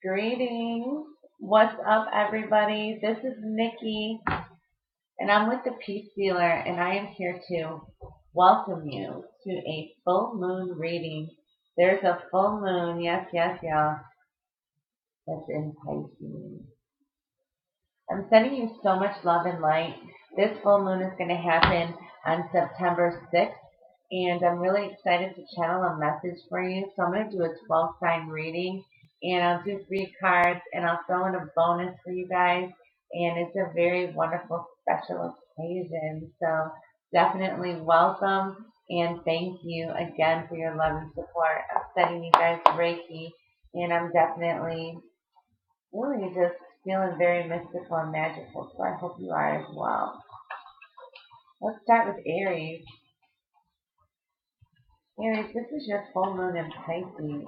Greetings. What's up, everybody? This is Nikki, and I'm with the Peace Dealer, and I am here to welcome you to a full moon reading. There's a full moon, yes, y'all, that's in Pisces. I'm sending you so much love and light. This full moon is going to happen on September 6th, and I'm really excited to channel a message for you. So I'm going to do a 12-sign reading, and I'll do 3 cards, and I'll throw in a bonus for you guys. And it's a very wonderful, special occasion. So definitely welcome, and thank you again for your love and support. I'm sending you guys Reiki, and I'm definitely really just feeling very mystical and magical. So I hope you are as well. Let's start with Aries. Aries, this is your full moon in Pisces.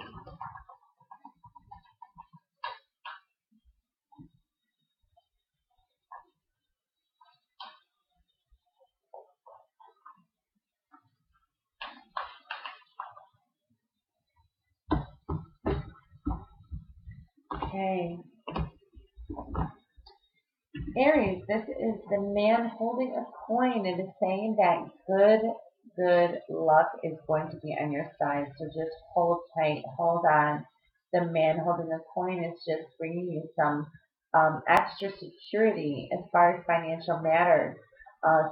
Okay. Aries, this is the man holding a coin. It is saying that good luck is going to be on your side. So just hold tight, hold on. The man holding a coin is just bringing you some extra security as far as financial matters.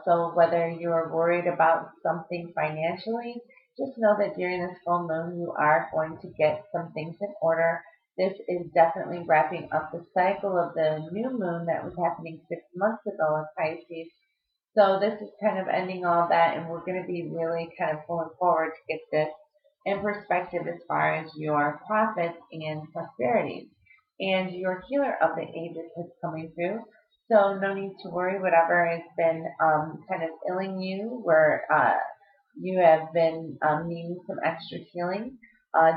So whether you're worried about something financially, just know that during this full moon you are going to get some things in order. This is definitely wrapping up the cycle of the new moon that was happening 6 months ago in Pisces. So this is kind of ending all that, and we're going to be really kind of pulling forward to get this in perspective as far as your profits and prosperity. And your healer of the ages is coming through. So no need to worry whatever has been kind of ailing you, where you have been needing some extra healing.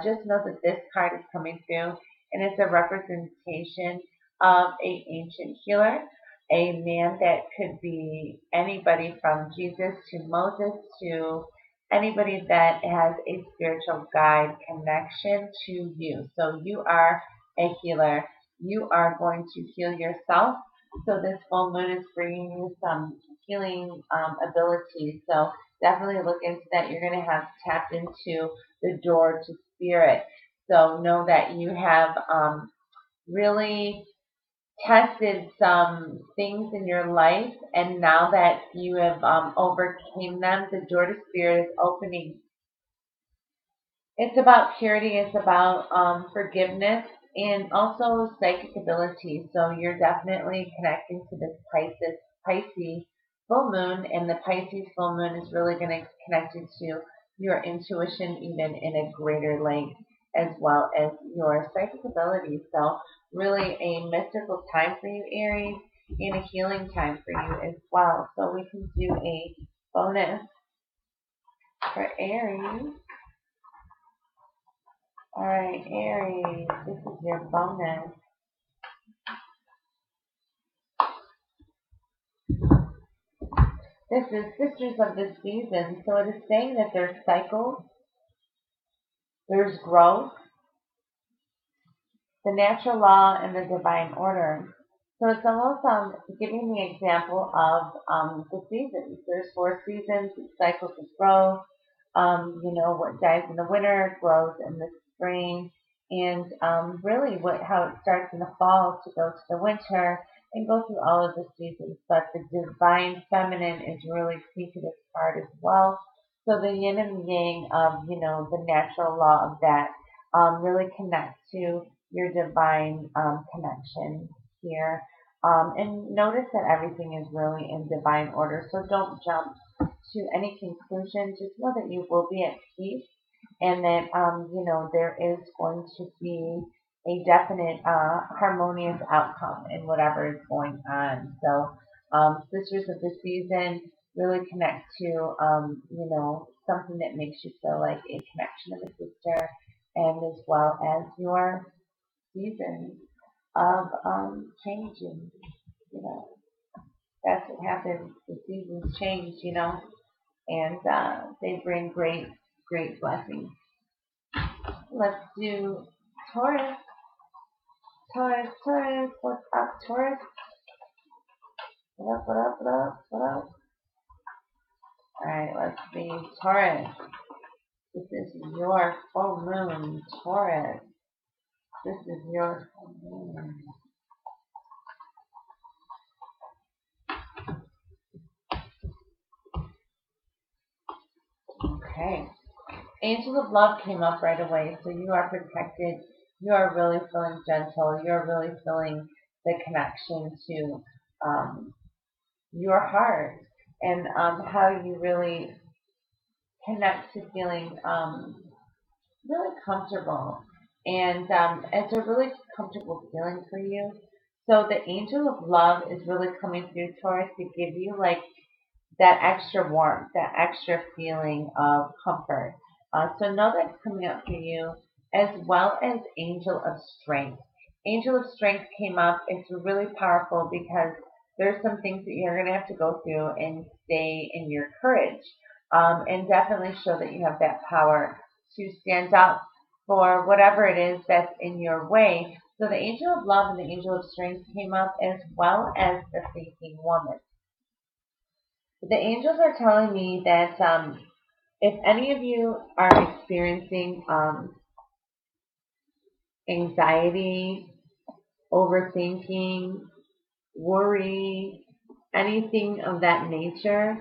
Just know that this card is coming through, and it's a representation of an ancient healer, a man that could be anybody from Jesus to Moses to anybody that has a spiritual guide connection to you. So you are a healer. You are going to heal yourself. So this full moon is bringing you some healing abilities. So definitely look into that. You're going to have tapped into the door to spirit. So know that you have really tested some things in your life, and now that you have overcame them, the door to spirit is opening. It's about purity. It's about forgiveness and also psychic ability. So you're definitely connecting to this Pisces full moon, and the Pisces full moon is really going to connect you to your intuition even in a greater length, as well as your psychic ability. So really a mystical time for you, Aries, and a healing time for you as well. So we can do a bonus for Aries. Alright, Aries, this is your bonus. This is Sisters of the Season. So it is saying that there's cycles, there's growth, the natural law, and the divine order. So it's almost giving the example of the seasons. There's 4 seasons, cycles of growth. What dies in the winter grows in the spring, and really how it starts in the fall to go to the winter and go through all of the seasons. But the divine feminine is really key to this card as well. So the yin and the yang of, the natural law of that really connect to your divine connection here. And notice that everything is really in divine order. So don't jump to any conclusion. Just know that you will be at peace, and that, there is going to be a definite harmonious outcome in whatever is going on. So Sisters of the Season really connect to, something that makes you feel like a connection of a sister, and as well as your seasons of changing. That's what happens. The seasons change, and they bring great blessings. Let's do Taurus. Taurus, Taurus, what's up, Taurus? What up, what up, what up, what up? Alright, let's see. Taurus. This is your full moon, Taurus. This is your full moon. Okay. Angel of Love came up right away, so you are protected. You are really feeling gentle. You're really feeling the connection to your heart and how you really connect to feeling really comfortable. And it's a really comfortable feeling for you. So the Angel of Love is really coming through, Taurus, to give you like that extra warmth, that extra feeling of comfort. So know that's coming up for you, as well as Angel of Strength. Angel of Strength came up. It's really powerful because there's some things that you're going to have to go through and stay in your courage, and definitely show that you have that power to stand up for whatever it is that's in your way. So the Angel of Love and the Angel of Strength came up, as well as the Thinking Woman. The angels are telling me that if any of you are experiencing anxiety, overthinking, worry, anything of that nature,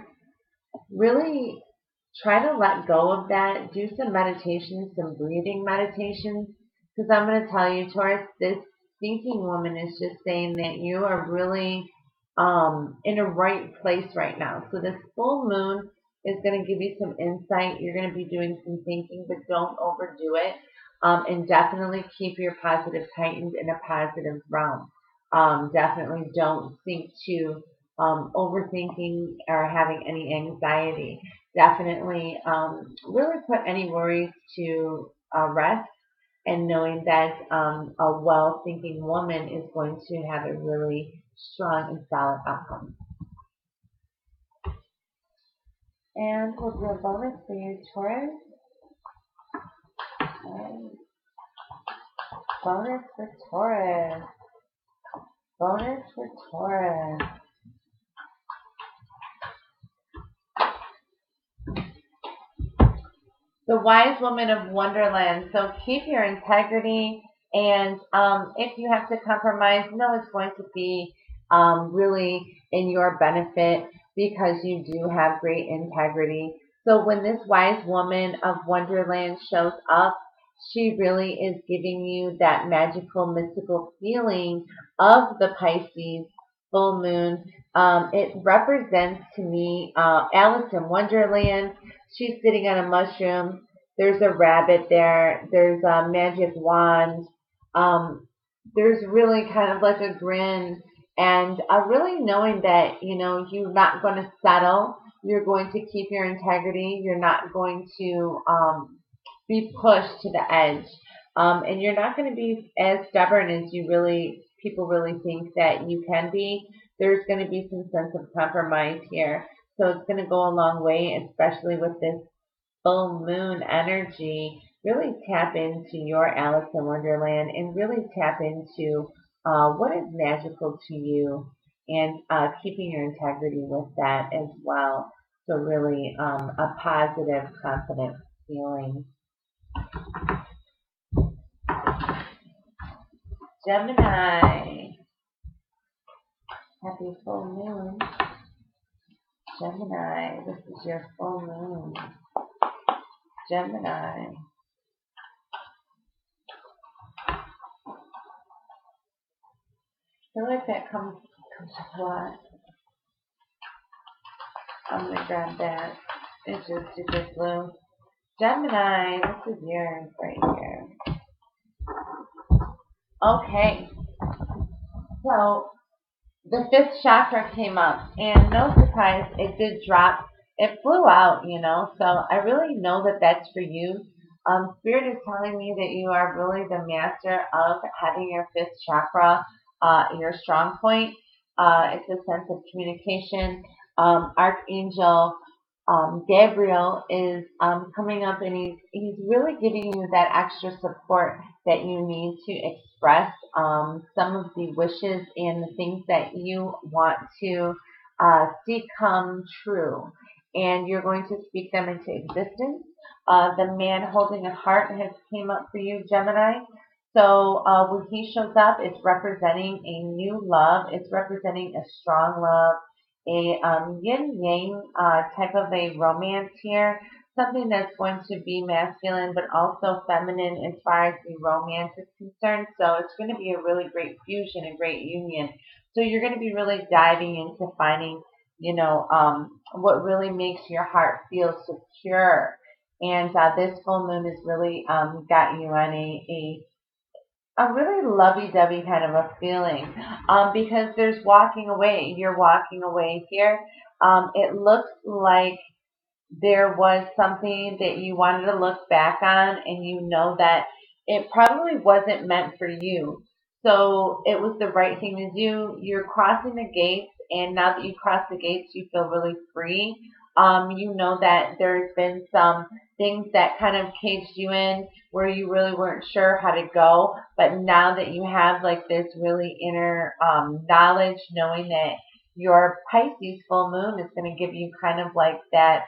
really try to let go of that. Do some meditations, some breathing meditations, because I'm going to tell you, Taurus, this thinking woman is just saying that you are really in a right place right now. So this full moon is going to give you some insight. You're going to be doing some thinking, but don't overdo it. And definitely keep your positive Titans in a positive realm. Definitely don't think too overthinking or having any anxiety. Definitely really put any worries to rest, and knowing that a well-thinking woman is going to have a really strong and solid outcome. And we'll do a bonus for you, Taurus. Okay. Bonus for Taurus. Bonus for Taurus. The Wise Woman of Wonderland. So keep your integrity, and if you have to compromise, no, it's going to be really in your benefit because you do have great integrity. So when this Wise Woman of Wonderland shows up, she really is giving you that magical, mystical feeling of the Pisces full moon. It represents to me Alice in Wonderland. She's sitting on a mushroom. There's a rabbit there. There's a magic wand. There's really kind of like a grin, and really knowing that, you know, you're not going to settle. You're going to keep your integrity. You're not going to be pushed to the edge. And you're not going to be as stubborn as people really think that you can be. There's going to be some sense of compromise here. So it's going to go a long way, especially with this full moon energy. Really tap into your Alice in Wonderland and really tap into what is magical to you, and keeping your integrity with that as well. So really a positive, confident feeling. Gemini. Happy full moon. Gemini, this is your full moon. Gemini. I feel like that comes up a lot. I'm going to grab that. It's just super blue. Gemini, this is yours right here. Okay. So, the fifth chakra came up, and no surprise, it did drop. It flew out, you know, so I really know that that's for you. Spirit is telling me that you are really the master of having your fifth chakra, your strong point. It's a sense of communication. Archangel Gabriel is coming up, and he's really giving you that extra support that you need to express some of the wishes and the things that you want to see come true. And you're going to speak them into existence. The man holding a heart has came up for you, Gemini. So when he shows up, it's representing a new love. It's representing a strong love, a yin yang type of a romance here. Something that's going to be masculine but also feminine as far as the romance is concerned. So it's going to be a really great fusion, a great union. So you're going to be really diving into finding, what really makes your heart feel secure. And this full moon has really got you on a really lovey-dovey kind of a feeling because there's walking away. You're walking away here. It looks like there was something that you wanted to look back on, and you know that it probably wasn't meant for you. So it was the right thing to do. You're crossing the gates, and now that you cross the gates, you feel really free. You know that there's been some things that kind of caged you in where you really weren't sure how to go. But now that you have like this really inner knowledge, knowing that your Pisces full moon is going to give you kind of like that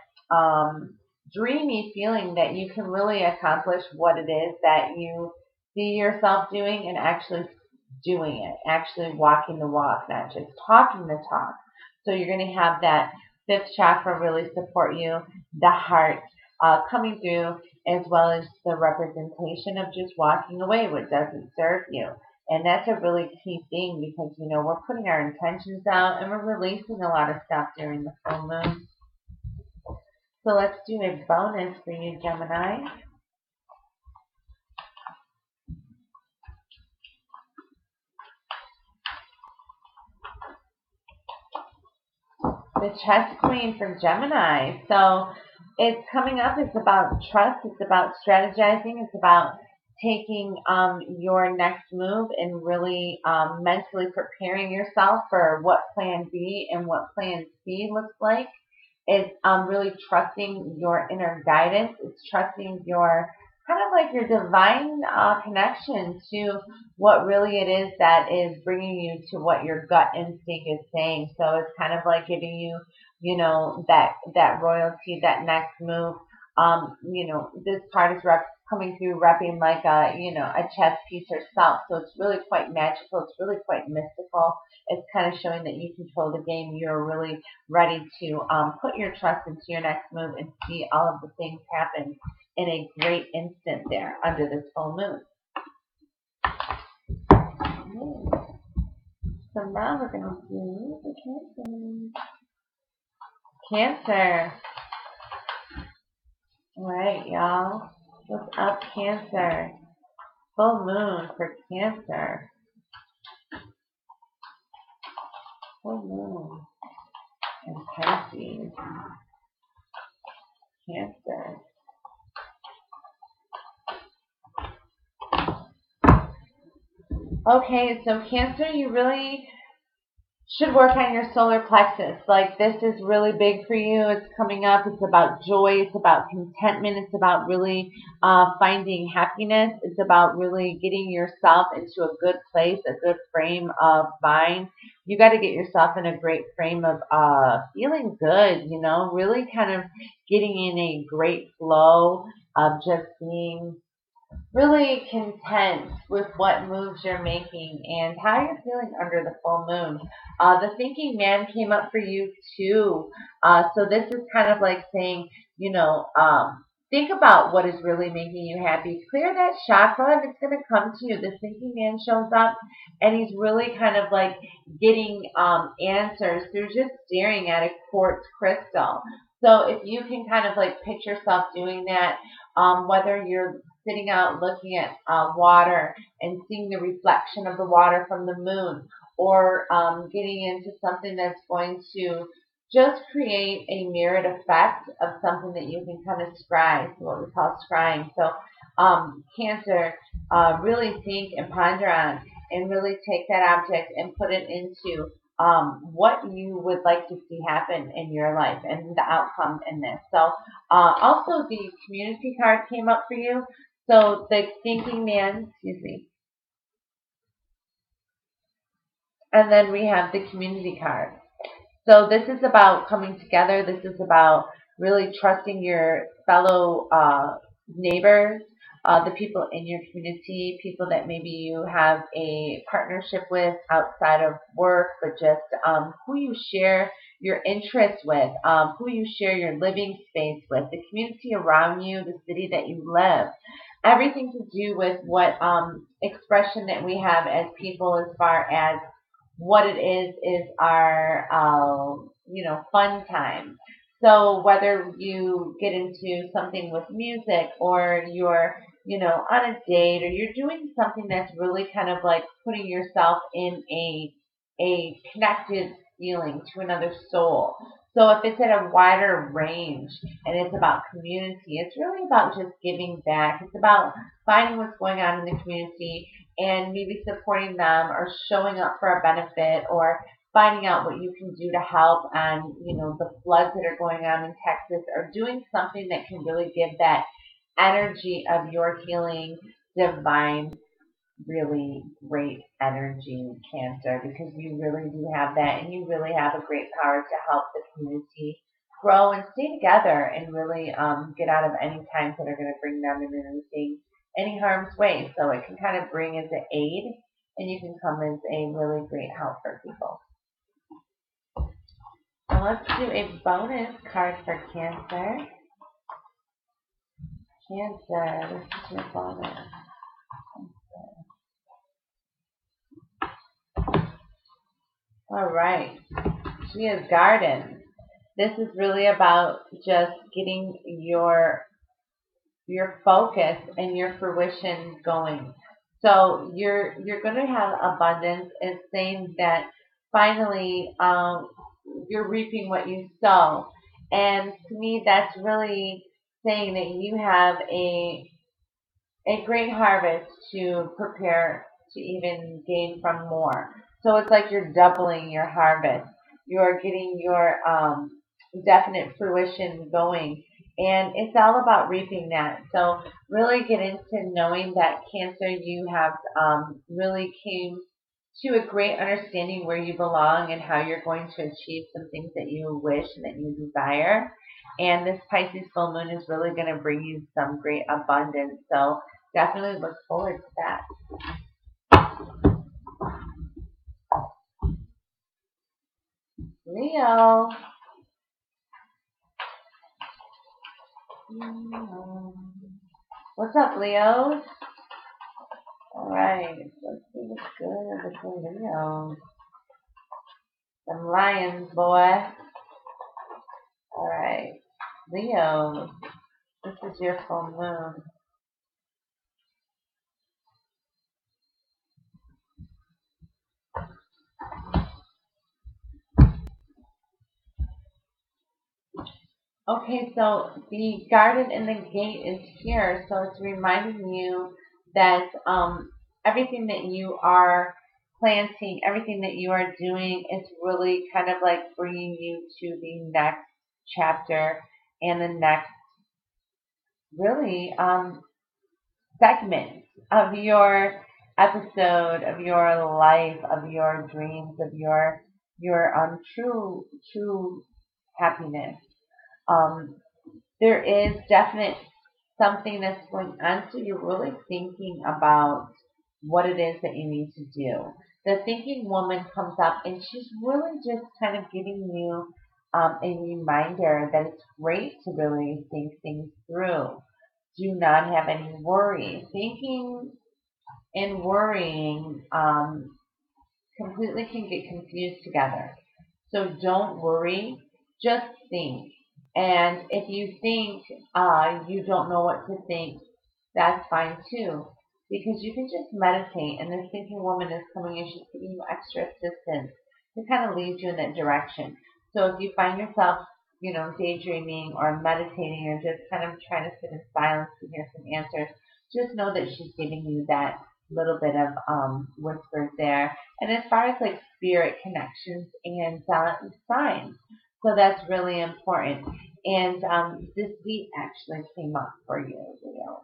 dreamy feeling that you can really accomplish what it is that you see yourself doing and actually doing it, actually walking the walk, not just talking the talk. So you're going to have that fifth chakra really support you, the heart coming through, as well as the representation of just walking away what doesn't serve you. And that's a really key thing because, we're putting our intentions out and we're releasing a lot of stuff during the full moon. So let's do a bonus for you, Gemini. The Chess Queen for Gemini. So it's coming up. It's about trust. It's about strategizing. It's about taking your next move and really mentally preparing yourself for what plan B and what plan C looks like. It's really trusting your inner guidance. It's trusting your kind of like your divine connection to what really it is that is bringing you to what your gut instinct is saying. So it's kind of like giving you, that royalty, that next move. This card is coming through repping like a chess piece herself. So it's really quite magical. It's really quite mystical. It's kind of showing that you control the game. You're really ready to put your trust into your next move and see all of the things happen in a great instant there under this full moon. Okay. So now we're going to do the Cancer. Cancer. All right, y'all. What's up, Cancer? Full moon for Cancer. Full moon and Pisces. Cancer. Okay, so Cancer, you really should work on your solar plexus. Like, this is really big for you. It's coming up. It's about joy. It's about contentment. It's about really finding happiness. It's about really getting yourself into a good place, a good frame of mind. You got to get yourself in a great frame of feeling good, really kind of getting in a great flow of just being really content with what moves you're making and how you're feeling under the full moon. The thinking man came up for you too. So this is kind of like saying, think about what is really making you happy. Clear that chakra and it's going to come to you. The thinking man shows up and he's really kind of like getting answers through just staring at a quartz crystal. So if you can kind of like picture yourself doing that, whether you're sitting out looking at water and seeing the reflection of the water from the moon, or getting into something that's going to just create a mirrored effect of something that you can kind of scry, what we call scrying. So Cancer, really think and ponder on and really take that object and put it into what you would like to see happen in your life and the outcome in this. So also the community card came up for you. So the thinking man, excuse me. And then we have the community card. So this is about coming together. This is about really trusting your fellow neighbors, the people in your community, people that maybe you have a partnership with outside of work, but just who you share your interests with, who you share your living space with, the community around you, the city that you live. Everything to do with what expression that we have as people as far as what it is our fun time. So whether you get into something with music, or you're on a date, or you're doing something that's really kind of like putting yourself in a connected feeling to another soul. So if it's at a wider range and it's about community, it's really about just giving back. It's about finding what's going on in the community and maybe supporting them, or showing up for a benefit, or finding out what you can do to help on, the floods that are going on in Texas, or doing something that can really give that energy of your healing, divine, really great energy, Cancer, because you really do have that, and you really have a great power to help the community grow and stay together, and really get out of any times that are going to bring them in any harm's way. So it can kind of bring as an aid, and you can come as a really great help for people. Now let's do a bonus card for Cancer. Cancer, this is your bonus. All right. She is Garden. This is really about just getting your focus and your fruition going. So you're going to have abundance. It's saying that finally you're reaping what you sow. And to me, that's really saying that you have a great harvest to prepare to even gain from more. So it's like you're doubling your harvest. You're getting your definite fruition going. And it's all about reaping that. So really get into knowing that, Cancer, you have really came to a great understanding where you belong and how you're going to achieve some things that you wish and that you desire. And this Pisces full moon is really going to bring you some great abundance. So definitely look forward to that. Leo. What's up, Leo? All right, let's see what's good with the Leo. Some lions, boy. All right, Leo. This is your full moon. Okay, so the garden and the gate is here, so it's reminding you that everything that you are planting, everything that you are doing is really kind of like bringing you to the next chapter and the next really segment of your episode, of your life, of your dreams, of your true happiness. There is definite something that's going on, so you're really thinking about what it is that you need to do. The thinking woman comes up, and she's really just kind of giving you a reminder that it's great to really think things through. Do not have any worry. Thinking and worrying completely can get confused together. So don't worry, just think. And if you think you don't know what to think, that's fine too. Because you can just meditate, and this thinking woman is coming and she's giving you extra assistance to kind of lead you in that direction. So if you find yourself, daydreaming or meditating, or just kind of trying to sit in silence to hear some answers, just know that she's giving you that little bit of whispers there. And as far as like spirit connections and signs, so that's really important. And this week actually came up for you, Leo.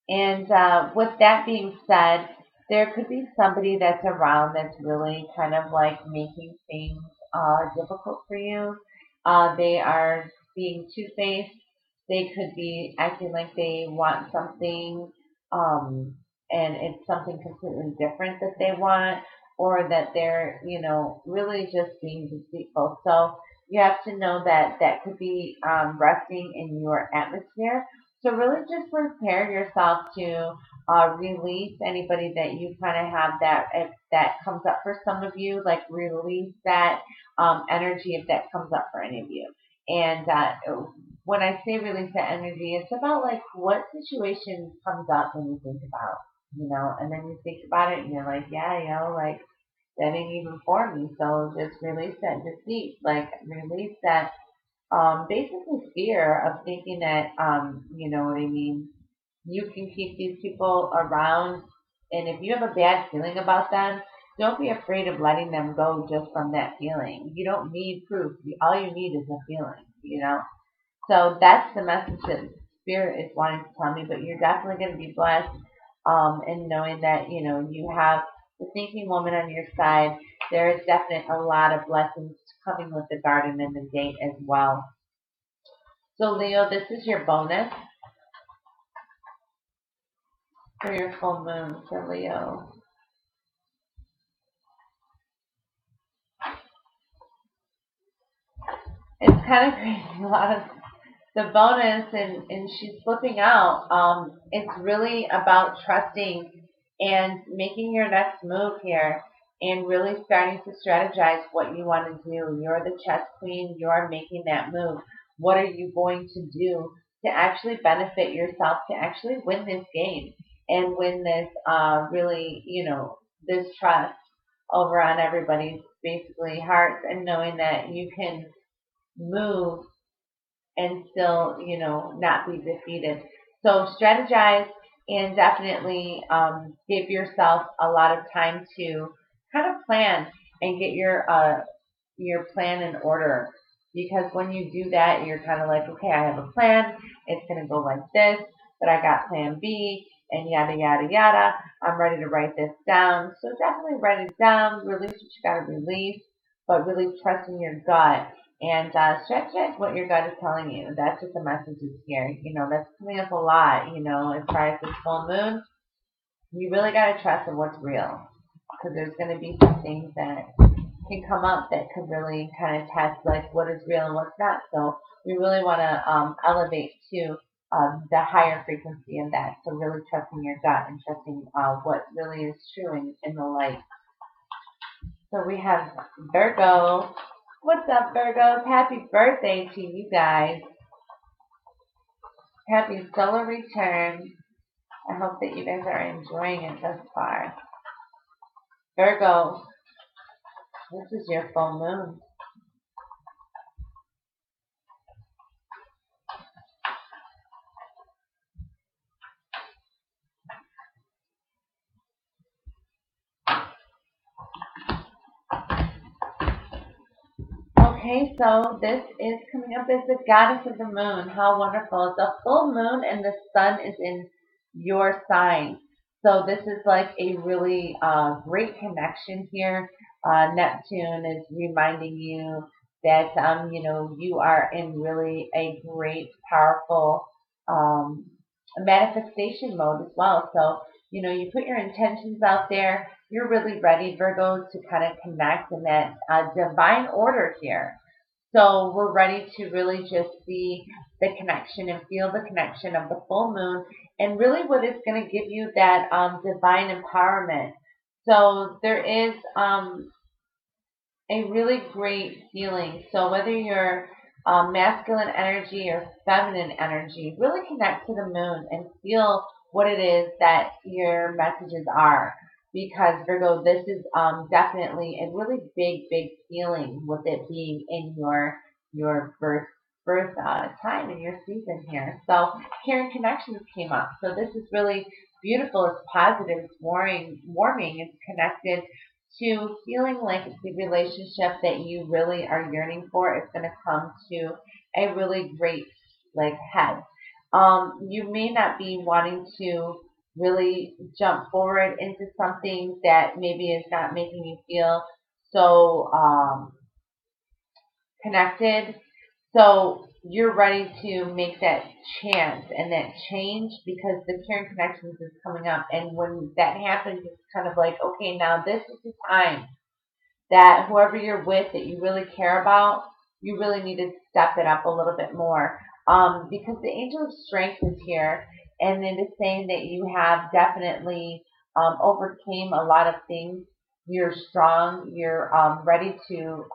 And with that being said, there could be somebody that's around that's really kind of like making things difficult for you. They are being two-faced. They could be acting like they want something, and it's something completely different that they want, or that they're, really just being deceitful. So you have to know that that could be resting in your atmosphere. So really just prepare yourself to release anybody that you kind of have that, if that comes up for some of you, like release that energy if that comes up for any of you. And when I say release that energy, it's about like what situation comes up when you think about, and then you think about it and you're like, yeah, like that ain't even for me. So just release that deceit, like release that basically fear of thinking that, you know what I mean, you can keep these people around. And if you have a bad feeling about them, don't be afraid of letting them go just from that feeling. You don't need proof. All you need is a feeling. So that's the message that Spirit is wanting to tell me. But you're definitely going to be blessed in knowing that, you have the thinking woman on your side. There is definitely a lot of blessings coming with the garden and the gate as well. So Leo, this is your bonus for your full moon for Leo. It's kind of crazy. A lot of the bonus, and she's flipping out. It's really about trusting and making your next move here and really starting to strategize what you want to do. You're the chess queen. You're making that move. What are you going to do to actually benefit yourself, to actually win this game and win this, really, this trust over on everybody's basically hearts, and knowing that you can move and still, not be defeated. So strategize and definitely give yourself a lot of time to kind of plan and get your plan in order. Because when you do that, you're kind of like, okay, I have a plan. It's going to go like this, but I got plan B and yada, yada, yada. I'm ready to write this down. So definitely write it down, release what you got to release, but really trust in your gut and strategize what your gut is telling you. That's what the message is here. That's coming up a lot, as far as this full moon. You really got to trust in what's real, because there's going to be some things that can come up that could really kind of test like what is real and what's not. So we really want to elevate to the higher frequency of that. So really trusting your gut and trusting what really is true in the light. So we have Virgo. What's up, Virgos? Happy birthday to you guys. Happy solar return. I hope that you guys are enjoying it thus far. Virgo, this is your full moon. Okay, so this is coming up as the goddess of the moon. How wonderful. It's a full moon and the sun is in your sign. So this is like a really great connection here. Neptune is reminding you that, you are in really a great, powerful manifestation mode as well. So, you put your intentions out there. You're really ready, Virgo, to kind of connect in that divine order here. So we're ready to really just see the connection and feel the connection of the full moon and really what is going to give you that divine empowerment. So there is a really great feeling. So whether you're masculine energy or feminine energy, really connect to the moon and feel what it is that your messages are. Because Virgo, this is definitely a really big feeling with it being in your birth time and your season here. So Karen connections came up. So this is really beautiful, it's positive, it's warming, it's connected to feeling like the relationship that you really are yearning for is going to come to a really great like head. You may not be wanting to really jump forward into something that maybe is not making you feel so connected. So you're ready to make that chance and that change because the caring connections is coming up. And when that happens, it's kind of like, okay, now this is the time that whoever you're with that you really care about, you really need to step it up a little bit more. Because the angel of strength is here, and it is saying that you have definitely overcame a lot of things. You're strong. You're ready to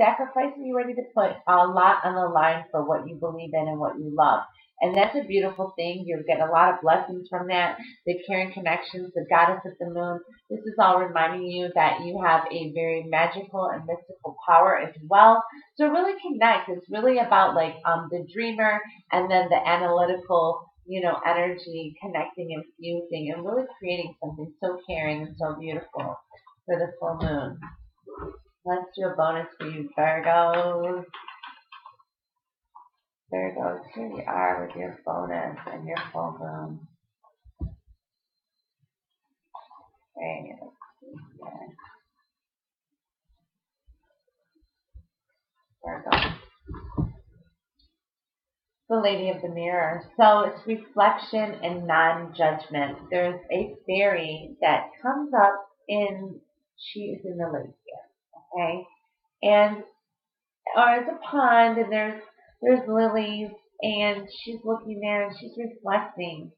sacrifice, and you're ready to put a lot on the line for what you believe in and what you love. And that's a beautiful thing. You'll get a lot of blessings from that. The caring connections, the goddess of the moon. This is all reminding you that you have a very magical and mystical power as well. So really connect. It's really about like the dreamer and then the analytical, energy connecting and fusing and really creating something so caring and so beautiful for the full moon. Let's do a bonus for you, Virgos. Virgos, here you are with your bonus and your full moon. Okay, let's see here. Virgo. The Lady of the Mirror. So it's reflection and non-judgment. There's a fairy that comes up in, she's in the lake here, okay? And there's a pond and there's lilies and she's looking there and she's reflecting.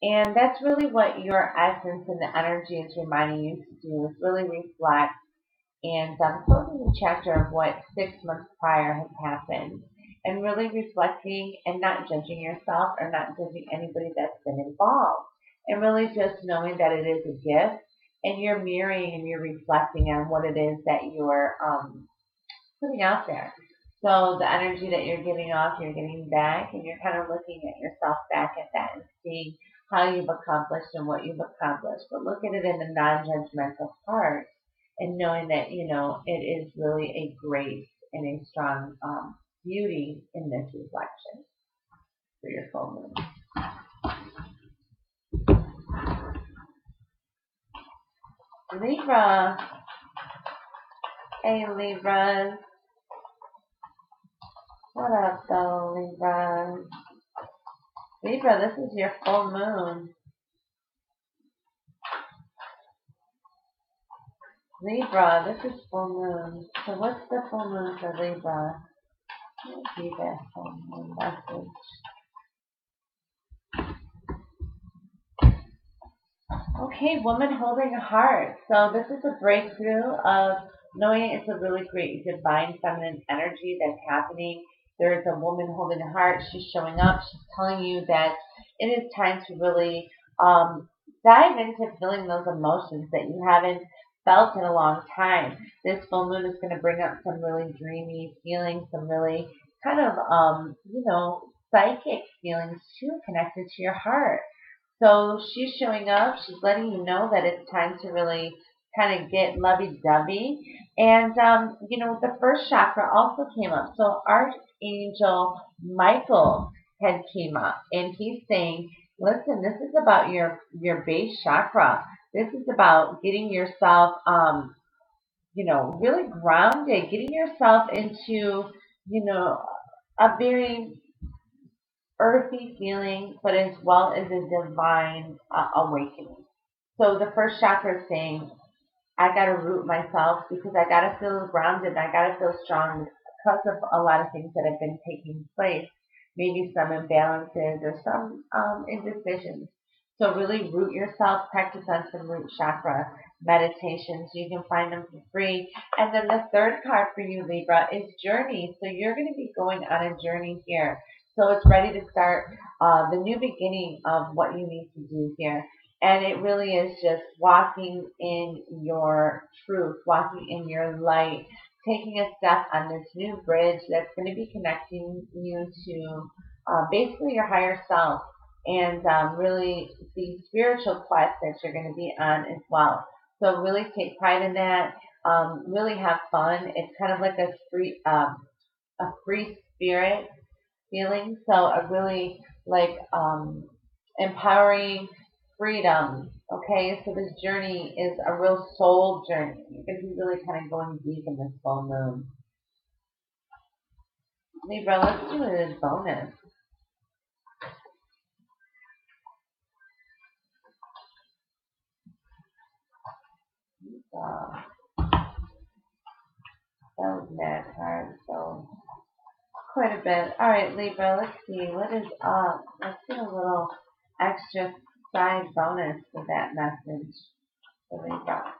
And that's really what your essence and the energy is reminding you to do, is really reflect and closing the chapter of what 6 months prior has happened and really reflecting and not judging yourself or not judging anybody that's been involved and really just knowing that it is a gift and you're mirroring and you're reflecting on what it is that you're putting out there. So the energy that you're giving off, you're getting back, and you're kind of looking at yourself back at that and seeing how you've accomplished and what you've accomplished. But look at it in the non-judgmental part and knowing that, it is really a grace and a strong beauty in this reflection for your full moon. Libra. Hey, Libras. What up, though, Libra? Libra, this is your full moon. Libra, this is full moon. So what's the full moon for Libra? Let's see that full moon message. Okay, woman holding a heart. So this is a breakthrough of knowing it's a really great divine feminine energy that's happening. There is a woman holding a heart. She's showing up. She's telling you that it is time to really dive into feeling those emotions that you haven't felt in a long time. This full moon is going to bring up some really dreamy feelings, some really kind of, psychic feelings too, connected to your heart. So she's showing up. She's letting you know that it's time to really kind of get lovey-dovey. And, the first chakra also came up. So Archangel Michael had came up. And he's saying, listen, this is about your base chakra. This is about getting yourself, really grounded, getting yourself into, a very earthy feeling, but as well as a divine awakening. So the first chakra is saying, I got to root myself because I got to feel grounded. I got to feel strong because of a lot of things that have been taking place. Maybe some imbalances or some indecisions. So really root yourself, practice on some root chakra meditations. You can find them for free. And then the third card for you, Libra, is journey. So you're going to be going on a journey here. So it's ready to start the new beginning of what you need to do here. And it really is just walking in your truth, walking in your light, taking a step on this new bridge that's going to be connecting you to basically your higher self and really the spiritual quest that you're going to be on as well. So really take pride in that. Really have fun. It's kind of like a free spirit feeling. So a really like empowering freedom. Okay, so this journey is a real soul journey. You're going to be really kind of going deep in this full moon. Libra, let's do a bonus. That was mad hard, so quite a bit. All right, Libra, let's see. What is up? Let's get a little extra side bonus for that message for Libra.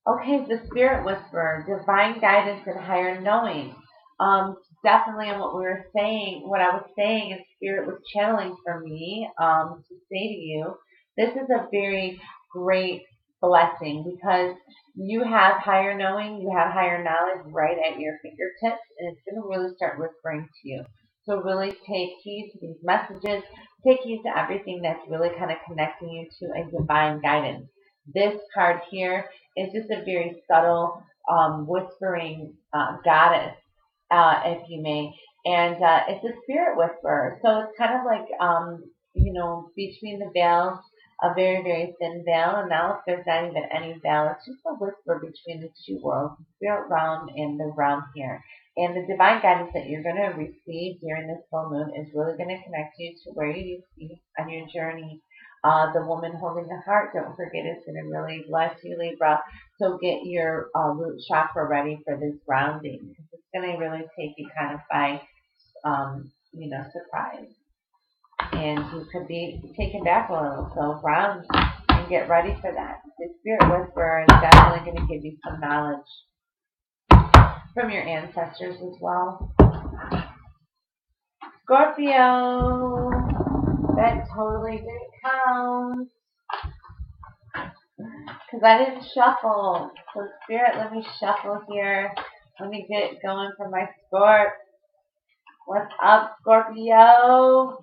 Okay, the Spirit Whisperer, divine guidance and higher knowing. Definitely on what we were saying, what I was saying is Spirit was channeling for me to say to you, this is a very great blessing because you have higher knowing, you have higher knowledge right at your fingertips, and it's going to really start whispering to you. So really take heed to these messages, take heed to everything that's really kind of connecting you to a divine guidance. This card here is just a very subtle whispering goddess, if you may. And it's a spirit whisperer. So it's kind of like, between the veils, a very, very thin veil. And now if there's not even any veil, it's just a whisper between the two worlds, the spirit realm and the realm here. And the divine guidance that you're going to receive during this full moon is really going to connect you to where you need to be on your journey. The woman holding the heart, don't forget, it's going to really bless you, Libra. So get your root chakra ready for this grounding because it's going to really take you kind of by, surprise. And you could be taken back a little. So ground and get ready for that. The Spirit Whisperer is definitely going to give you some knowledge from your ancestors as well. Scorpio, that totally didn't count because I didn't shuffle. So Spirit, let me shuffle here. Let me get going for my Scorp. What's up, Scorpio?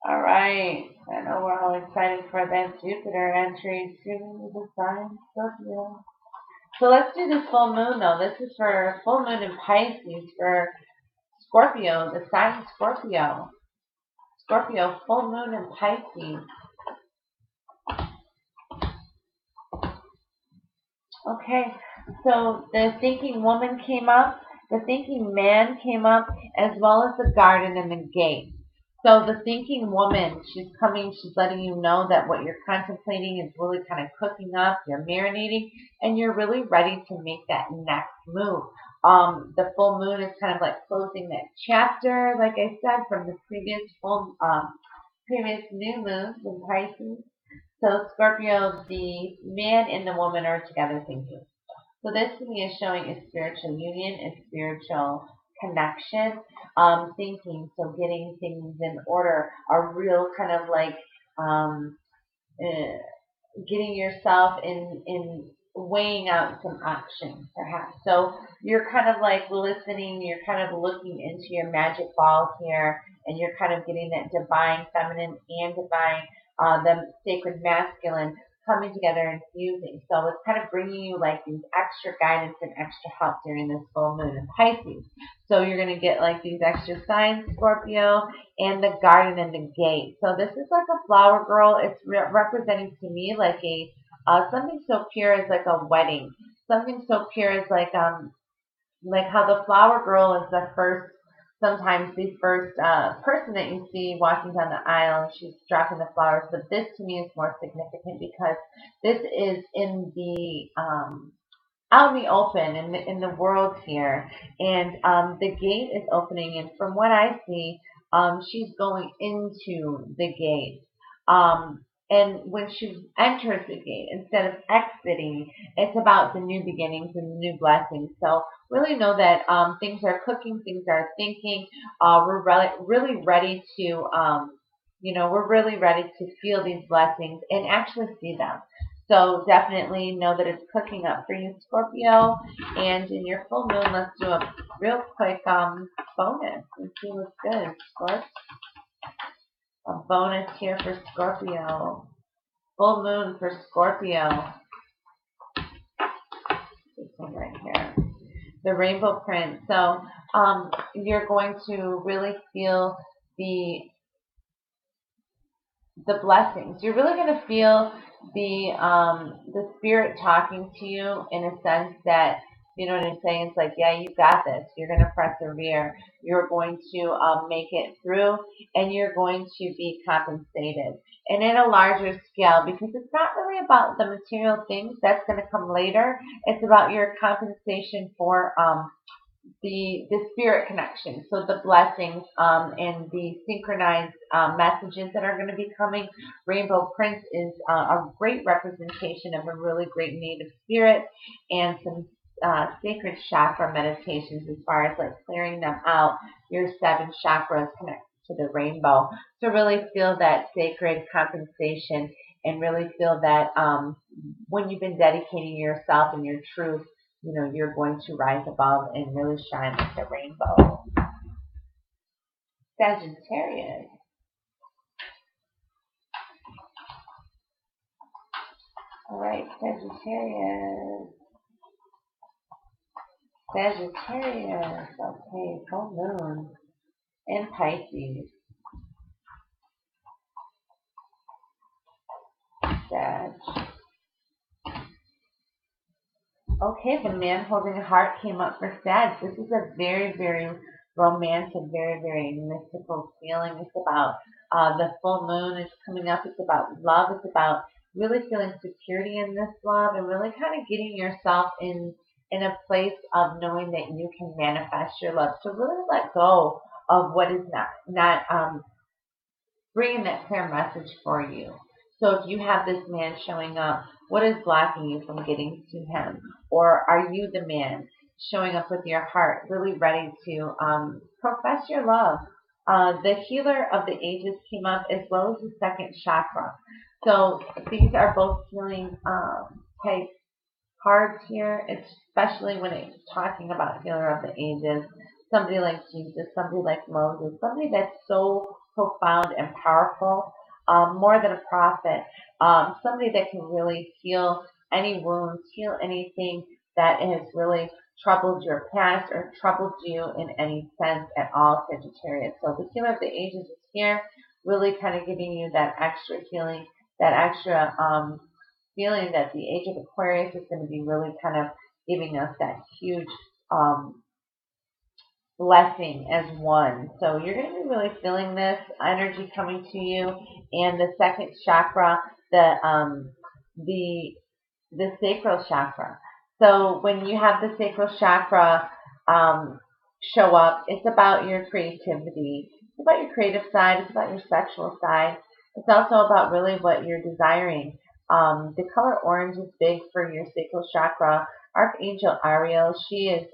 All right. I know we're all excited for that Jupiter entry to the sign Scorpio. So let's do this full moon though. This is for full moon in Pisces for Scorpio, the sign Scorpio. Scorpio, full moon in Pisces. Okay, so the thinking woman came up, the thinking man came up, as well as the garden and the gate. So the thinking woman, she's coming, she's letting you know that what you're contemplating is really kind of cooking up, you're marinating, and you're really ready to make that next move. The full moon is kind of like closing that chapter, like I said, from the previous previous new moons in Pisces. So Scorpio, the man and the woman are together thinking. So this to me is showing a spiritual union, a spiritual connection, thinking, so getting things in order, a real kind of like getting yourself in weighing out some options perhaps. So you're kind of like listening, you're kind of looking into your magic balls here, and you're kind of getting that divine feminine and divine the sacred masculine coming together and fusing. So it's kind of bringing you like these extra guidance and extra help during this full moon in Pisces. So you're going to get like these extra signs, Scorpio, and the garden and the gate. So this is like a flower girl. It's representing to me like a something so pure as like a wedding. Something so pure as like how the flower girl is the first, sometimes the first person that you see walking down the aisle and she's dropping the flowers. But this to me is more significant because this is in the out in the open in the world here, and the gate is opening, and from what I see, she's going into the gate. And when she enters the gate, instead of exiting, it's about the new beginnings and the new blessings. So really know that things are cooking, things are thinking. We're really ready to, we're really ready to feel these blessings and actually see them. So definitely know that it's cooking up for you, Scorpio. And in your full moon, let's do a real quick bonus and see what's good, Scorpio. A bonus here for Scorpio. Full moon for Scorpio. This one right here. The rainbow print. So you're going to really feel the blessings. You're really going to feel the spirit talking to you in a sense that, you know what I'm saying? It's like, yeah, you got this. You're going to persevere. You're going to make it through, and you're going to be compensated. And in a larger scale, because it's not really about the material things. That's going to come later. It's about your compensation for the spirit connection, so the blessings and the synchronized messages that are going to be coming. Rainbow Prince is a great representation of a really great native spirit and some sacred chakra meditations as far as like clearing them out. Your 7 chakras connect to the rainbow. So really feel that sacred compensation and really feel that when you've been dedicating yourself and your truth, you know, you're going to rise above and really shine like the rainbow. Sagittarius. All right, Sagittarius. Sagittarius. Okay, full moon in Pisces. Sag. Okay, the man holding a heart came up for Sag. This is a very, very romantic, very, very mystical feeling. It's about the full moon is coming up. It's about love. It's about really feeling security in this love and really kind of getting yourself in a place of knowing that you can manifest your love. So really let go of what is not bringing that clear message for you. So if you have this man showing up, what is blocking you from getting to him? Or are you the man showing up with your heart, really ready to profess your love? The healer of the ages came up as well as the 2nd chakra. So these are both healing type cards here, especially when it's talking about healer of the ages. Somebody like Jesus, somebody like Moses, somebody that's so profound and powerful, more than a prophet, somebody that can really heal any wounds, heal anything that has really troubled your past or troubled you in any sense at all, Sagittarius. So the healer of the ages is here, really kind of giving you that extra healing, that extra feeling that the age of Aquarius is going to be really kind of giving us that huge blessing as one. So you're going to be really feeling this energy coming to you, and the 2nd chakra, the sacral chakra. So when you have the sacral chakra show up, it's about your creativity. It's about your creative side. It's about your sexual side. It's also about really what you're desiring. The color orange is big for your sacral chakra. Archangel Ariel, she is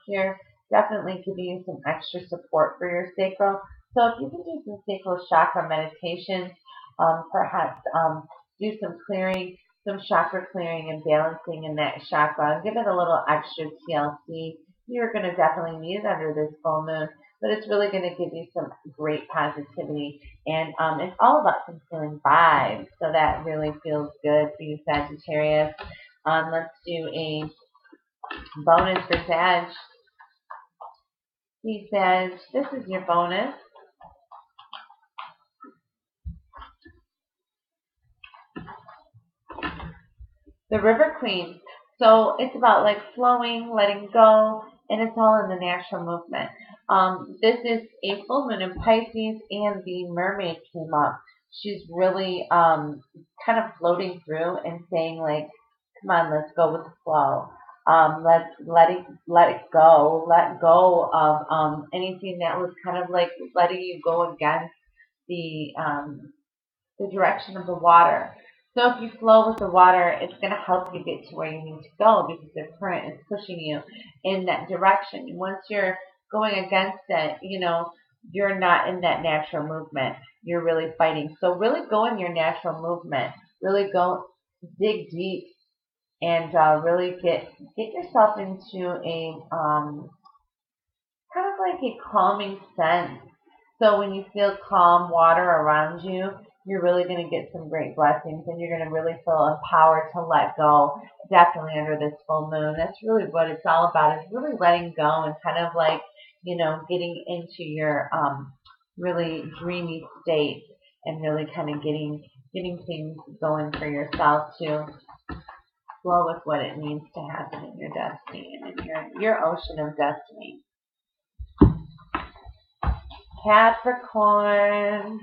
here, definitely giving you some extra support for your sacral. So if you can do some sacral chakra meditations, perhaps do some clearing, some chakra clearing and balancing in that chakra, and give it a little extra TLC. You're going to definitely need it under this full moon, but it's really going to give you some great positivity. And it's all about some healing vibes, so that really feels good for you, Sagittarius. Let's do a bonus for Sag. He says, this is your bonus. The River Queen. So it's about like flowing, letting go, and it's all in the natural movement. This is a full moon in Pisces, and the mermaid came up. She's really kind of floating through and saying like, come on, let's go with the flow. Let's let it go. Let go of anything that was kind of like letting you go against the direction of the water. So if you flow with the water, it's going to help you get to where you need to go because the current is pushing you in that direction. And once you're going against it, you know, you're not in that natural movement. You're really fighting. So really go in your natural movement. Really go dig deep and really get yourself into a kind of like a calming sense. So when you feel calm water around you, you're really going to get some great blessings, and you're going to really feel empowered to let go, definitely under this full moon. That's really what it's all about, is really letting go and kind of like, getting into your really dreamy state, and really kind of getting things going for yourself to flow with what it needs to happen in your destiny and in your ocean of destiny. Capricorn.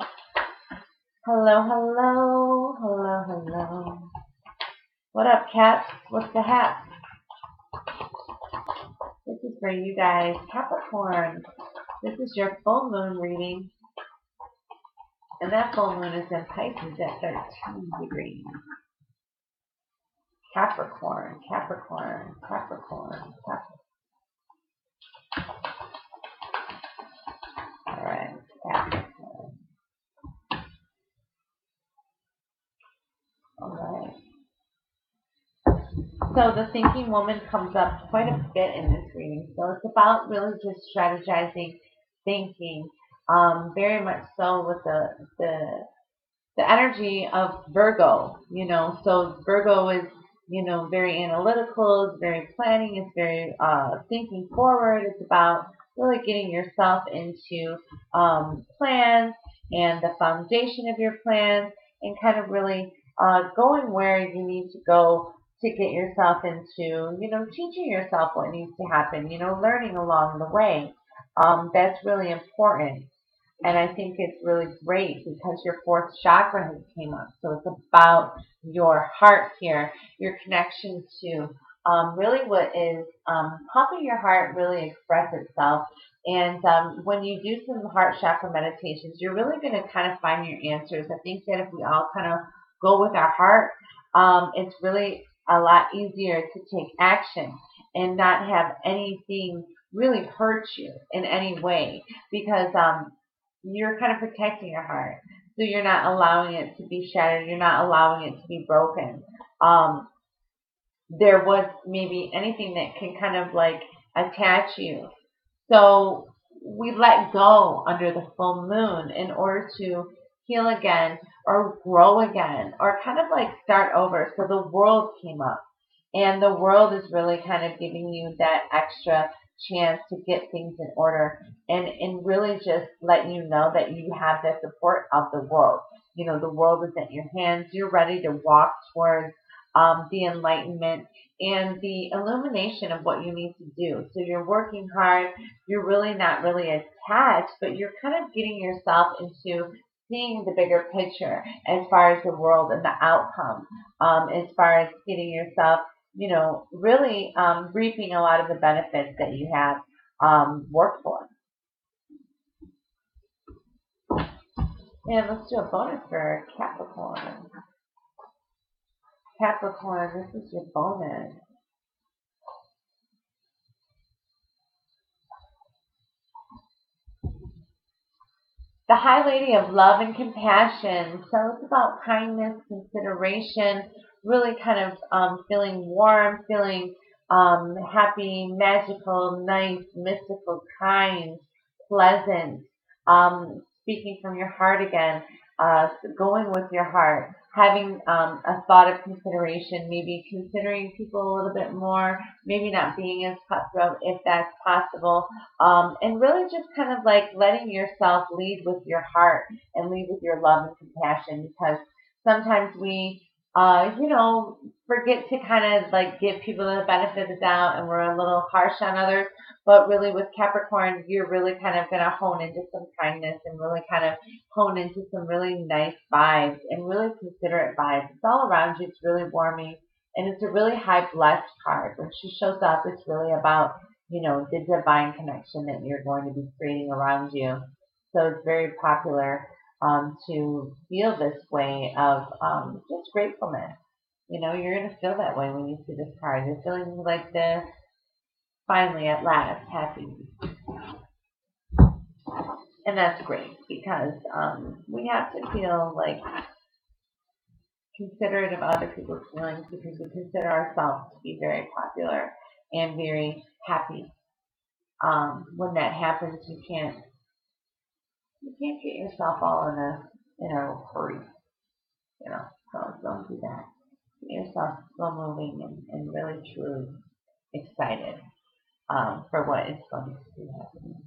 Hello, hello, hello, hello. What up, Caps? What's the hat? This is for you guys. Capricorn. This is your full moon reading. And that full moon is in Pisces at 13 degrees. Capricorn, Capricorn, Capricorn, Capricorn. All right, Capricorn. All right. So the thinking woman comes up quite a bit in this reading. So it's about really just strategizing, thinking, very much so with the energy of Virgo. So Virgo is, very analytical, it's very planning, it's very thinking forward. It's about really getting yourself into plans and the foundation of your plans, and kind of really going where you need to go to get yourself into, teaching yourself what needs to happen, learning along the way. That's really important. And I think it's really great because your fourth chakra has came up. So it's about your heart here, your connection to really what is helping your heart really express itself. And when you do some heart chakra meditations, you're really going to kind of find your answers. I think that if we all kind of go with our heart, it's really a lot easier to take action and not have anything really hurt you in any way, because you're kind of protecting your heart. So you're not allowing it to be shattered. You're not allowing it to be broken. There was maybe anything that can kind of like attach you. So we let go under the full moon in order to heal again or grow again or kind of like start over. So the world came up, and the world is really kind of giving you that extra chance to get things in order, and really just letting you know that you have the support of the world. The world is at your hands. You're ready to walk towards the enlightenment and the illumination of what you need to do. So you're working hard. You're really not really attached, but you're kind of getting yourself into seeing the bigger picture as far as the world and the outcome, as far as getting yourself, really reaping a lot of the benefits that you have worked for. And let's do a bonus for Capricorn. Capricorn, this is your bonus. The High Lady of Love and Compassion. So it's about kindness, consideration, really kind of feeling warm, feeling happy, magical, nice, mystical, kind, pleasant, speaking from your heart again, going with your heart, having a thought of consideration, maybe considering people a little bit more, maybe not being as cutthroat if that's possible, and really just kind of like letting yourself lead with your heart and lead with your love and compassion, because sometimes we forget to kind of like give people the benefit of the doubt, and we're a little harsh on others. But really with Capricorn, you're really kind of going to hone into some kindness and really kind of hone into some really nice vibes and really considerate vibes. It's all around you. It's really warming. And it's a really high blessed card. When she shows up, it's really about, the divine connection that you're going to be creating around you. So it's very popular to feel this way of just gratefulness. You're going to feel that way when you see this card. You're feeling like this, finally, at last, happy. And that's great, because we have to feel like considerate of other people's feelings, because we consider ourselves to be very popular and very happy. When that happens, you can't you can't get yourself all in a hurry, so don't do that. Get yourself slow moving and really truly excited for what is going to be happening.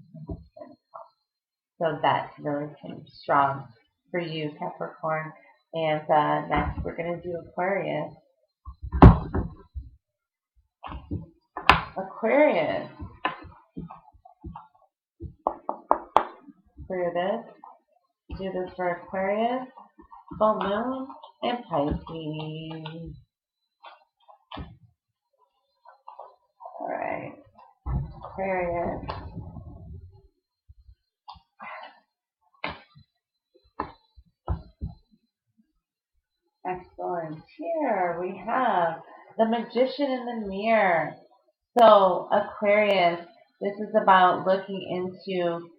So that's really kind of strong for you, Capricorn. And next we're going to do Aquarius. Aquarius. For this, do this for Aquarius, full moon, and Pisces. Alright, Aquarius. Excellent. Here we have the Magician in the Mirror. So, Aquarius, this is about looking into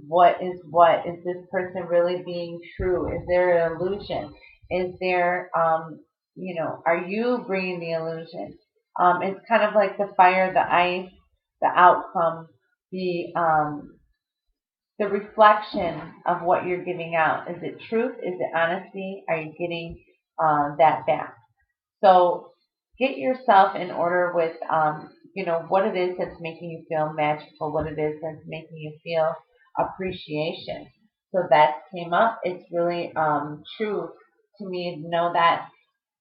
what is what. Is this person really being true? Is there an illusion? Is there, are you bringing the illusion? It's kind of like the fire, the ice, the outcome, the reflection of what you're giving out. Is it truth? Is it honesty? Are you getting that back? So get yourself in order with, what it is that's making you feel magical, what it is that's making you feel appreciation. So that came up. It's really true to me to know that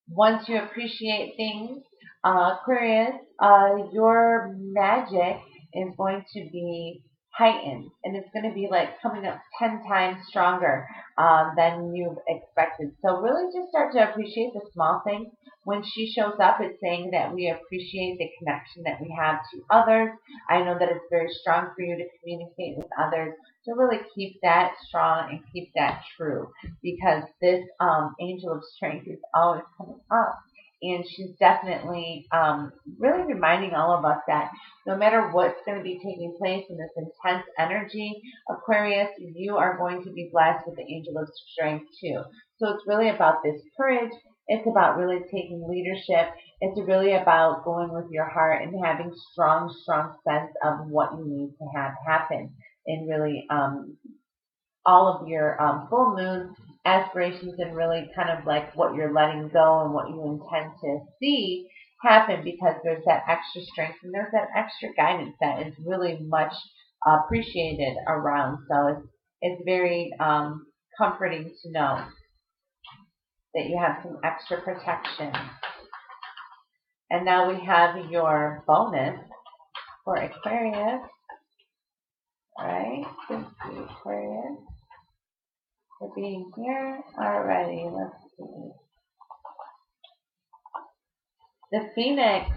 once you appreciate things, Aquarius, your magic is going to be heightened, and it's going to be like coming up 10 times stronger than you've expected. So really just start to appreciate the small things. When she shows up, it's saying that we appreciate the connection that we have to others. I know that it's very strong for you to communicate with others. So really keep that strong and keep that true, because this angel of strength is always coming up. And she's definitely really reminding all of us that no matter what's going to be taking place in this intense energy, Aquarius, you are going to be blessed with the angel of strength too. So it's really about this courage. It's about really taking leadership. It's really about going with your heart and having strong sense of what you need to have happen in really all of your full moon aspirations, and really kind of like what you're letting go and what you intend to see happen, because there's that extra strength and there's that extra guidance that is really much appreciated around. So it's very comforting to know that you have some extra protection. And now we have your bonus for Aquarius. Alright, thank you, Aquarius, for being here. Alrighty, let's see. The Phoenix.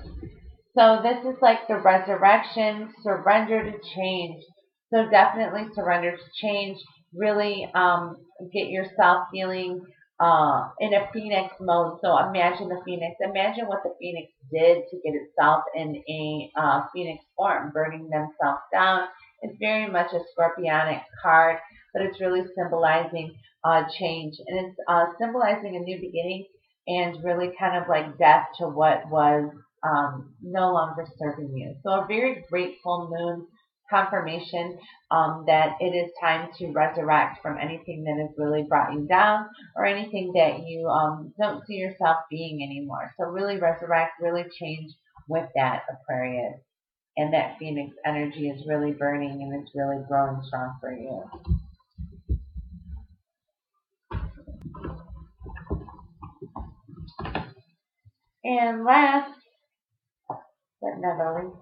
So this is like the resurrection, surrender to change. So definitely surrender to change. Really get yourself feeling in a Phoenix mode. So imagine the Phoenix. Imagine what the Phoenix did to get itself in a Phoenix form, burning themselves down. It's very much a Scorpionic card, but it's really symbolizing change. And it's symbolizing a new beginning and really kind of like death to what was no longer serving you. So a very grateful moon confirmation that it is time to resurrect from anything that has really brought you down or anything that you don't see yourself being anymore. So really resurrect, really change with that, Aquarius. And that Phoenix energy is really burning and it's really growing strong for you. And last but not least,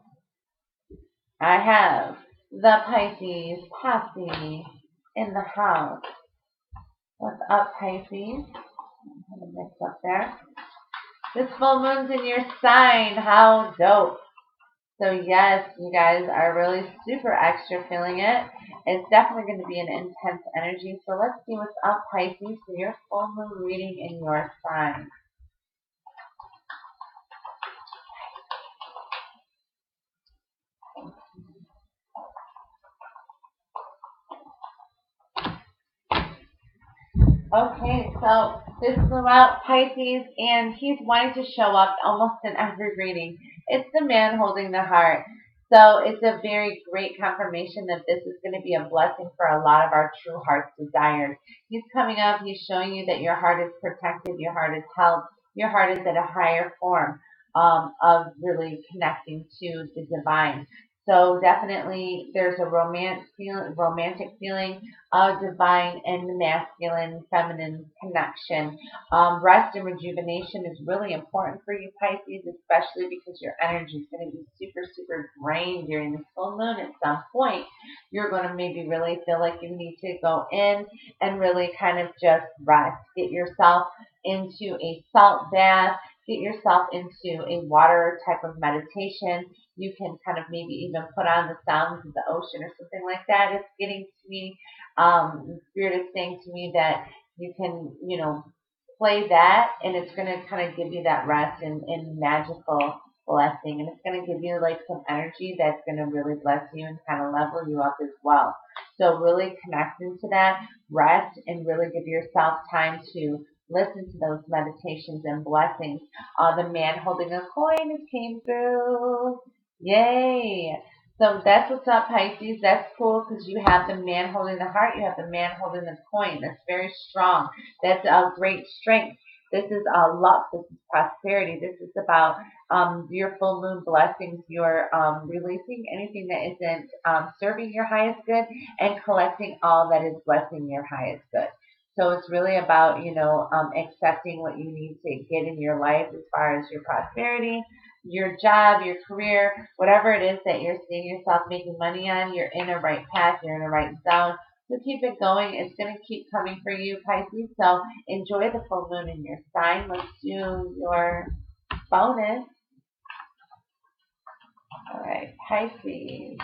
I have the Pisces posse in the house. What's up, Pisces? I'm going to mix up there. This full moon's in your sign. How dope. So yes, you guys are really super extra feeling it. It's definitely going to be an intense energy. So let's see what's up, Pisces, for your full moon reading in your sign. Okay, so this is about Pisces, and he's wanting to show up almost in every reading. It's the man holding the heart. So it's a very great confirmation that this is going to be a blessing for a lot of our true heart's desires. He's coming up. He's showing you that your heart is protected. Your heart is held. Your heart is at a higher form of really connecting to the divine. So definitely there's a romantic feeling of divine and masculine, feminine connection. Rest and rejuvenation is really important for you, Pisces, especially because your energy is going to be super, super drained during this full moon. At some point, you're going to maybe really feel like you need to go in and really kind of just rest. Get yourself into a salt bath. Get yourself into a water type of meditation. You can kind of maybe even put on the sounds of the ocean or something like that. It's getting to me. Spirit is saying to me that you can, play that, and it's going to kind of give you that rest and magical blessing, and it's going to give you like some energy that's going to really bless you and kind of level you up as well. So really connect into that rest and really give yourself time to listen to those meditations and blessings. The man holding a coin has came through. Yay! So that's what's up, Pisces. That's cool because you have the man holding the heart. You have the man holding the coin. That's very strong. That's a great strength. This is luck. This is prosperity. This is about your full moon blessings. You're releasing anything that isn't serving your highest good and collecting all that is blessing your highest good. So it's really about, accepting what you need to get in your life as far as your prosperity, your job, your career, whatever it is that you're seeing yourself making money on. You're in a right path. You're in a right zone. So keep it going. It's going to keep coming for you, Pisces. So enjoy the full moon in your sign. Let's do your bonus. All right, Pisces.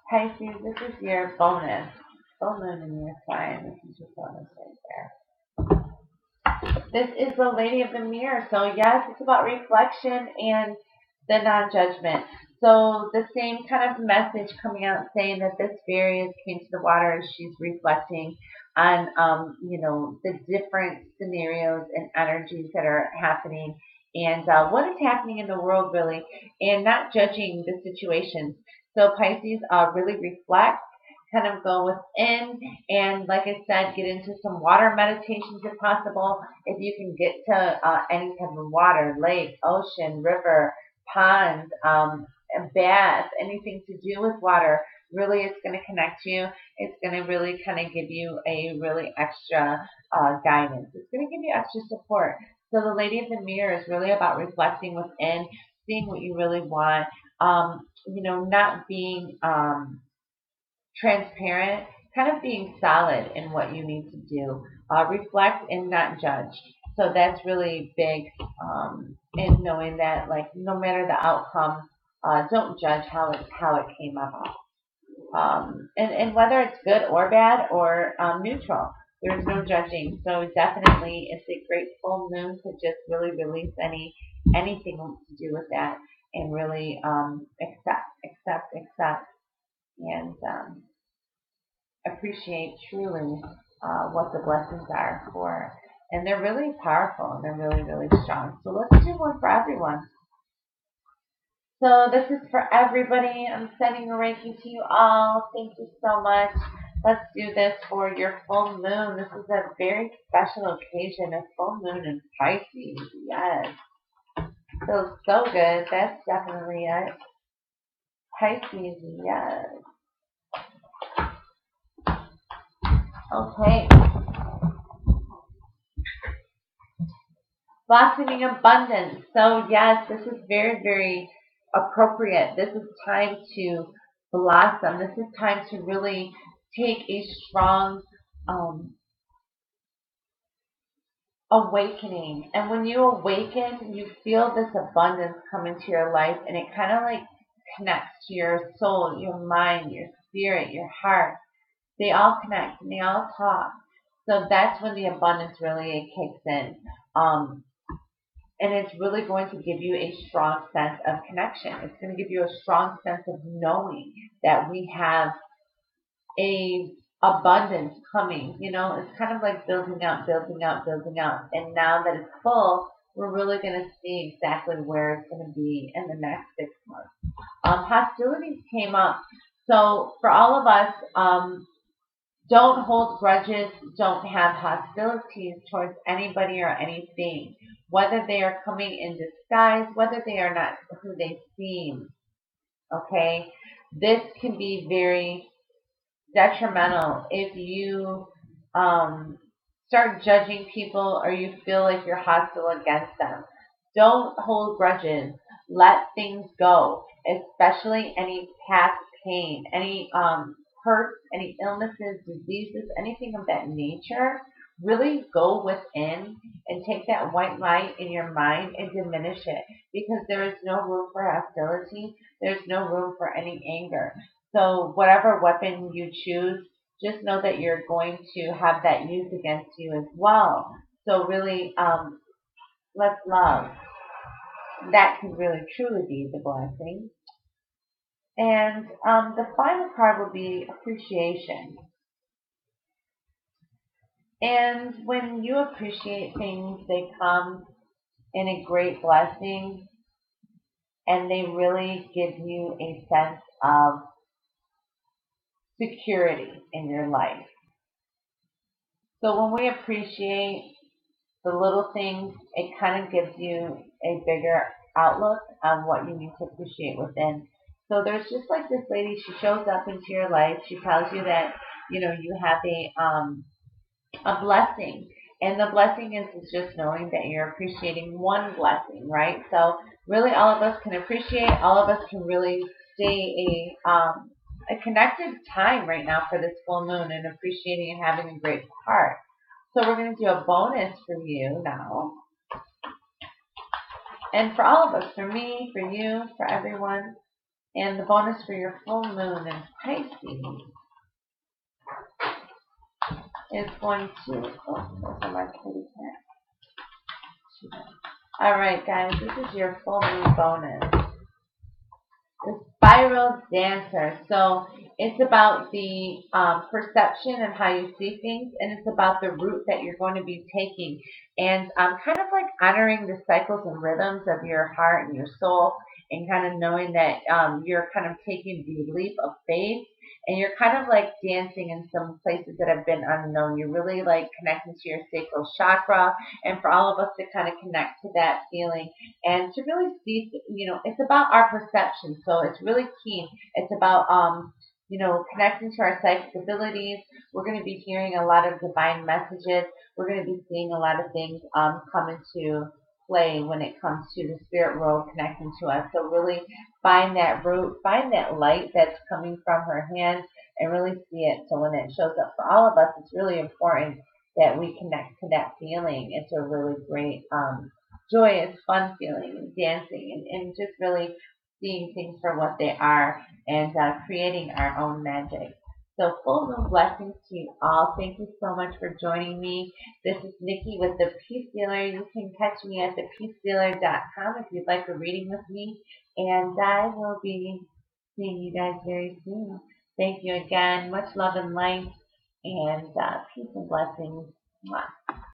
Pisces, this is your bonus. Full moon in your sign. This is your bonus right there. This is the Lady of the Mirror. So yes, it's about reflection and the non-judgment. So the same kind of message coming out saying that this fairy came to the water and she's reflecting on, the different scenarios and energies that are happening and what is happening in the world really, and not judging the situations. So Pisces really reflect, kind of go within, and like I said, get into some water meditations if possible. If you can get to any type of water, lake, ocean, river, pond, a bath, anything to do with water, really it's going to connect you. It's going to really kind of give you a really extra guidance. It's going to give you extra support. So the Lady of the Mirror is really about reflecting within, seeing what you really want, not being transparent, kind of being solid in what you need to do. Reflect and not judge. So that's really big in knowing that, like, no matter the outcome, don't judge how it came about. And whether it's good or bad or neutral, there's no judging. So definitely, it's a great full moon to just really release anything to do with that and really accept, and appreciate truly what the blessings are for. And they're really powerful and they're really, really strong. So let's do one for everyone. So this is for everybody. I'm sending a Reiki to you all. Thank you so much. Let's do this for your full moon. This is a very special occasion, a full moon in Pisces. Yes. Feels so good. That's definitely it. Pisces, yes. Okay. Blossoming abundance. So yes, this is very, very appropriate. This is time to blossom. This is time to really take a strong awakening. And when you awaken, you feel this abundance come into your life, and it kind of like connects to your soul, your mind, your spirit, your heart. They all connect and they all talk. So that's when the abundance really kicks in. And it's really going to give you a strong sense of connection. It's going to give you a strong sense of knowing that we have a abundance coming. You know, it's kind of like building up, building up, building up. And now that it's full, we're really going to see exactly where it's going to be in the next 6 months. Hostilities came up. So for all of us, don't hold grudges, don't have hostilities towards anybody or anything, whether they are coming in disguise, whether they are not who they seem. Okay? This can be very detrimental if you start judging people or you feel like you're hostile against them. Don't hold grudges. Let things go, especially any past pain, any hurts, any illnesses, diseases, anything of that nature. Really go within and take that white light in your mind and diminish it, because there is no room for hostility. There's no room for any anger. So whatever weapon you choose, just know that you're going to have that used against you as well. So really, let's love. That can really truly be the blessing. And the final card will be appreciation. And when you appreciate things, they come in a great blessing, and they really give you a sense of security in your life. So when we appreciate the little things, it kind of gives you a bigger outlook on what you need to appreciate within. So there's just like this lady, she shows up into your life. She tells you that, you know, you have a blessing. And the blessing is just knowing that you're appreciating one blessing, right? So really all of us can appreciate, all of us can really stay a connected time right now for this full moon and appreciating and having a great heart. So we're going to do a bonus for you now. And for all of us, for me, for you, for everyone. And the bonus for your full moon in Pisces is going to, those are my kitty cats. All right, guys, this is your full moon bonus. The spiral dancer. So it's about the perception and how you see things, and it's about the route that you're going to be taking, and kind of like honoring the cycles and rhythms of your heart and your soul, and kind of knowing that you're kind of taking the leap of faith, and you're kind of like dancing in some places that have been unknown. You're really like connecting to your sacral chakra, and for all of us to kind of connect to that feeling and to really see, you know, it's about our perception. So it's really keen. It's about, you know, connecting to our psychic abilities. We're going to be hearing a lot of divine messages. We're going to be seeing a lot of things come into play when it comes to the spirit world connecting to us. So really find that root, find that light that's coming from her hand, and really see it. So when it shows up for all of us, it's really important that we connect to that feeling. It's a really great, joyous, fun feeling, and dancing, and just really seeing things for what they are, and creating our own magic. So full moon blessings to you all. Thank you so much for joining me. This is Nikki with the Peace Dealer. You can catch me at thepeacedealer.com if you'd like a reading with me. And I will be seeing you guys very soon. Thank you again. Much love and light, and peace and blessings. Mwah.